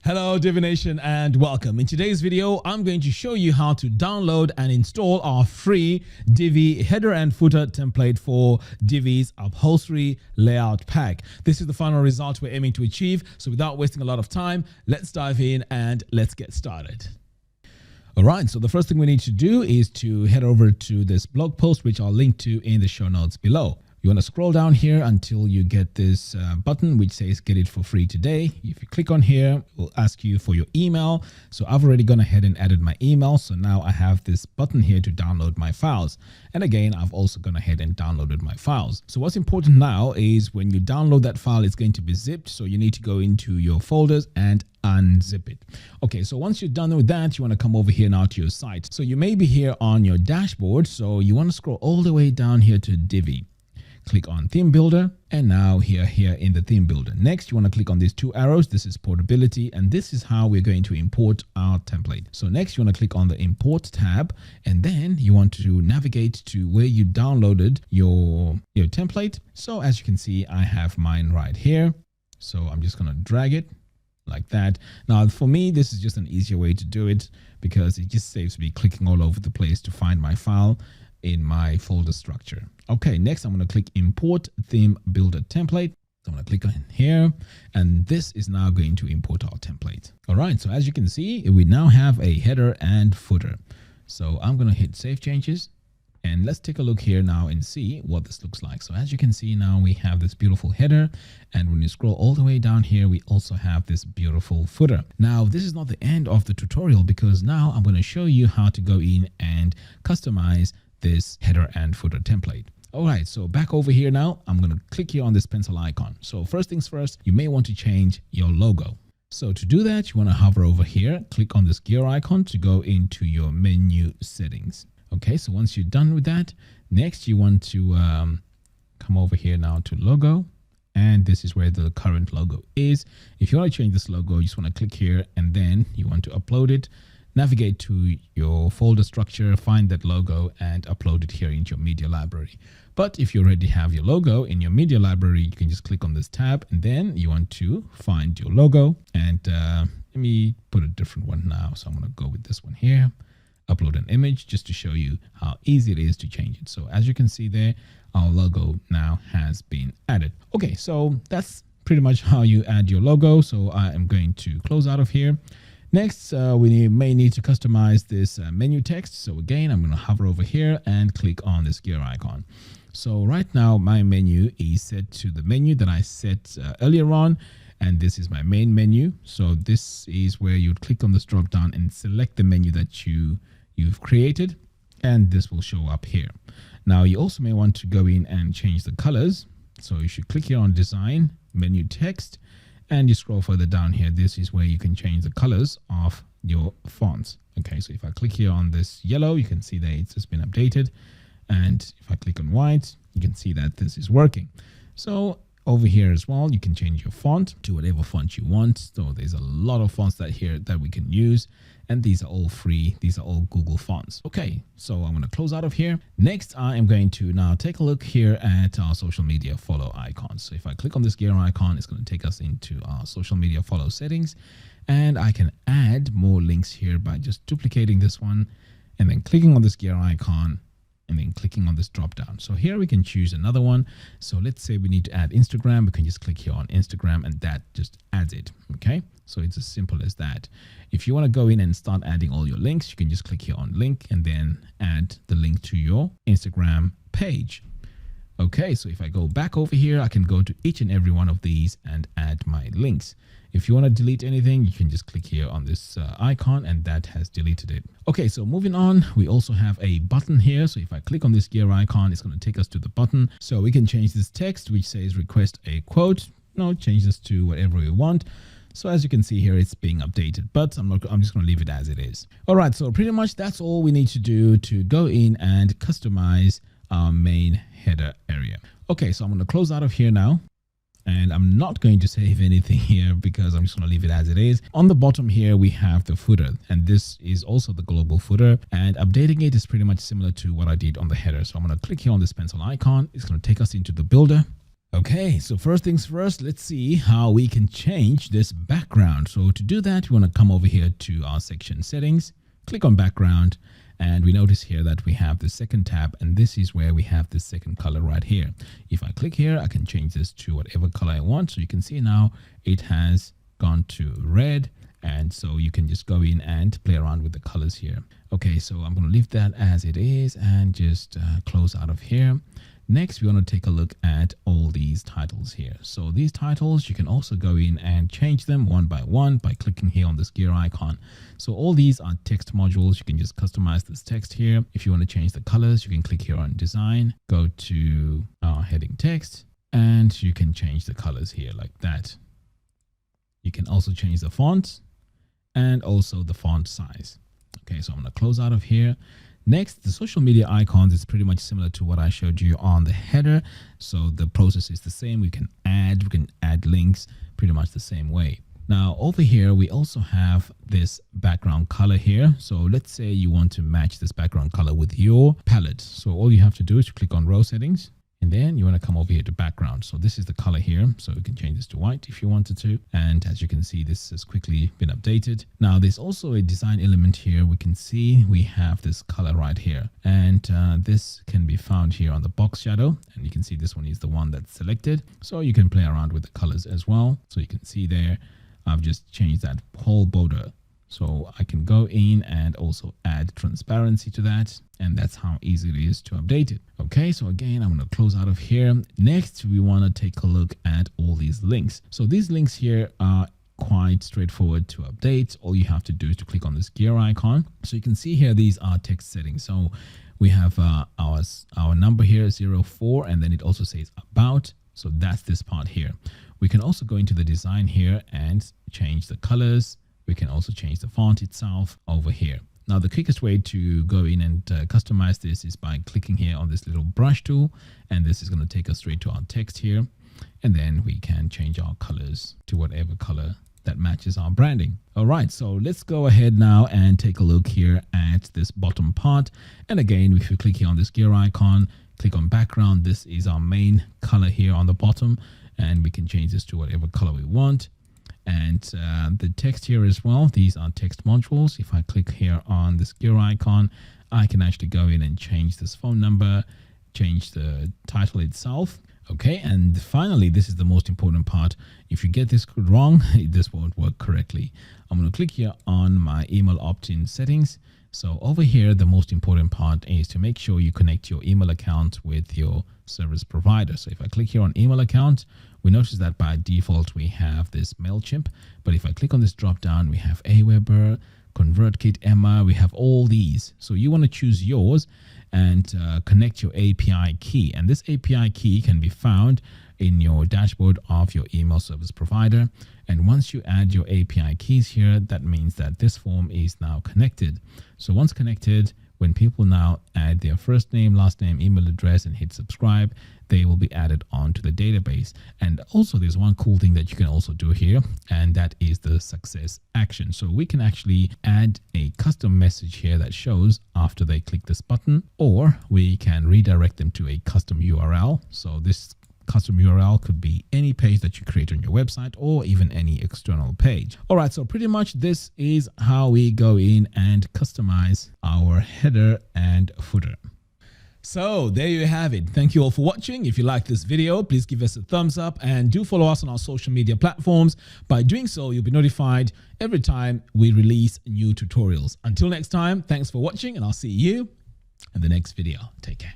Hello Divination and welcome. In today's video, I'm going to show you how to download and install our free Divi header and footer template for Divi's Upholstery layout pack. This is the final result we're aiming to achieve. So without wasting a lot of time, let's dive in and let's get started. All right, so the first thing we need to do is to head over to this blog post, which I'll link to in the show notes below. You want to scroll down here until you get this button which says get it for free today. If you click on here, it will ask you for your email. So I've already gone ahead and added my email. So now I have this button here to download my files. And again, I've also gone ahead and downloaded my files. So what's important now is when you download that file, it's going to be zipped. So you need to go into your folders and unzip it. Okay, so once you're done with that, you want to come over here now to your site. So you may be here on your dashboard. So you want to scroll all the way down here to Divi. Click on theme builder, and now here in the theme builder. Next, you want to click on these two arrows. This is portability, and this is how we're going to import our template. So next, you want to click on the import tab, and then you want to navigate to where you downloaded your template. So as you can see, I have mine right here. So I'm just going to drag it like that. Now for me, this is just an easier way to do it because it just saves me clicking all over the place to find my file in my folder structure. Okay, next I'm going to click import theme builder template. So I'm going to click on here, and this is now going to import our template. All right, so as you can see, we now have a header and footer. So I'm going to hit save changes, and let's take a look here now and see what this looks like. So as you can see now, we have this beautiful header, and when you scroll all the way down here, we also have this beautiful footer. Now, this is not the end of the tutorial because now I'm going to show you how to go in and customize this header and footer template. All right, so back over here now, I'm going to click here on this pencil icon. So first things first, you may want to change your logo. So to do that, you want to hover over here, click on this gear icon to go into your menu settings. Okay, so once you're done with that, next you want to come over here now to logo. And this is where the current logo is. If you want to change this logo, you just want to click here and then you want to upload it. Navigate to your folder structure, find that logo and upload it here into your media library. But if you already have your logo in your media library, you can just click on this tab and then you want to find your logo. And let me put a different one now. So I'm going to go with this one here, upload an image just to show you how easy it is to change it. So as you can see there, our logo now has been added. Okay, so that's pretty much how you add your logo. So I am going to close out of here. Next, we may need to customize this menu text. So again, I'm going to hover over here and click on this gear icon. So right now, my menu is set to the menu that I set earlier on. And this is my main menu. So this is where you'd click on this drop down and select the menu that you've created. And this will show up here. Now, you also may want to go in and change the colors. So you should click here on design, menu text. And you scroll further down here, this is where you can change the colors of your fonts. Okay, so if I click here on this yellow, you can see that it's just been updated. And if I click on white, you can see that this is working. So over here as well, you can change your font to whatever font you want. So there's a lot of fonts that we can use. And these are all free. These are all Google fonts. Okay, so I'm going to close out of here. Next, I am going to now take a look here at our social media follow icons. So if I click on this gear icon, it's going to take us into our social media follow settings. And I can add more links here by just duplicating this one and then clicking on this gear icon and then clicking on this drop down. So here we can choose another one. So let's say we need to add Instagram. We can just click here on Instagram and that just adds it. Okay, so it's as simple as that. If you want to go in and start adding all your links, you can just click here on link and then add the link to your Instagram page. Okay, so if I go back over here, I can go to each and every one of these and add my links. If you want to delete anything, you can just click here on this icon and that has deleted it. Okay, so moving on, we also have a button here. So if I click on this gear icon, it's going to take us to the button. So we can change this text, which says request a quote. No, change this to whatever we want. So as you can see here, it's being updated, but I'm just going to leave it as it is. All right, so pretty much that's all we need to do to go in and customize our main header area. Okay, so I'm going to close out of here now. And I'm not going to save anything here because I'm just going to leave it as it is. On the bottom here, we have the footer, and this is also the global footer, and updating it is pretty much similar to what I did on the header. So I'm going to click here on this pencil icon. It's going to take us into the builder. Okay, so first things first, let's see how we can change this background. So to do that, we want to come over here to our section settings, click on background, and we notice here that we have the second tab, and this is where we have the second color right here. If I click here, I can change this to whatever color I want. So you can see now it has gone to red, and so you can just go in and play around with the colors here. Okay, so I'm going to leave that as it is and just close out of here. Next, we want to take a look at all these titles here. So these titles, you can also go in and change them one by one by clicking here on this gear icon. So all these are text modules. You can just customize this text here. If you want to change the colors, you can click here on design, go to our heading text, and you can change the colors here like that. You can also change the fonts and also the font size. Okay, so I'm going to close out of here. Next, the social media icons is pretty much similar to what I showed you on the header. So the process is the same. We can add links pretty much the same way. Now over here, we also have this background color here. So let's say you want to match this background color with your palette. So all you have to do is to click on row settings. And then you want to come over here to background. So this is the color here. So you can change this to white if you wanted to. And as you can see, this has quickly been updated. Now there's also a design element here. We can see we have this color right here. And this can be found here on the box shadow. And you can see this one is the one that's selected. So you can play around with the colors as well. So you can see there, I've just changed that whole border. So I can go in and also add transparency to that. And that's how easy it is to update it. Okay, so again, I'm going to close out of here. Next, we want to take a look at all these links. So these links here are quite straightforward to update. All you have to do is to click on this gear icon. So you can see here, these are text settings. So we have our number here, 04, and then it also says about. So that's this part here. We can also go into the design here and change the colors. We can also change the font itself over here. Now, the quickest way to go in and customize this is by clicking here on this little brush tool. And this is going to take us straight to our text here. And then we can change our colors to whatever color that matches our branding. All right, so let's go ahead now and take a look here at this bottom part. And again, if you click here on this gear icon, click on background, this is our main color here on the bottom. And we can change this to whatever color we want. And the text here as well, these are text modules. If I click here on this gear icon, I can actually go in and change this phone number, change the title itself. Okay, and finally, this is the most important part. If you get this wrong, this won't work correctly. I'm going to click here on my email opt-in settings. So over here, the most important part is to make sure you connect your email account with your service provider. So if I click here on email account, we notice that by default, we have this MailChimp. But if I click on this drop down, we have Aweber, ConvertKit, Emma, we have all these. So you want to choose yours and connect your API key. And this API key can be found in your dashboard of your email service provider. And once you add your API keys here, that means that this form is now connected. So once connected, when people now add their first name, last name, email address, and hit subscribe, they will be added onto the database. And also there's one cool thing that you can also do here, and that is the success action. So we can actually add a custom message here that shows after they click this button, or we can redirect them to a custom URL. So this custom URL could be any page that you create on your website or even any external page. All right, so pretty much this is how we go in and customize our header and footer. So there you have it. Thank you all for watching. If you like this video, please give us a thumbs up and do follow us on our social media platforms. By doing so, you'll be notified every time we release new tutorials. Until next time, thanks for watching, and I'll see you in the next video. Take care.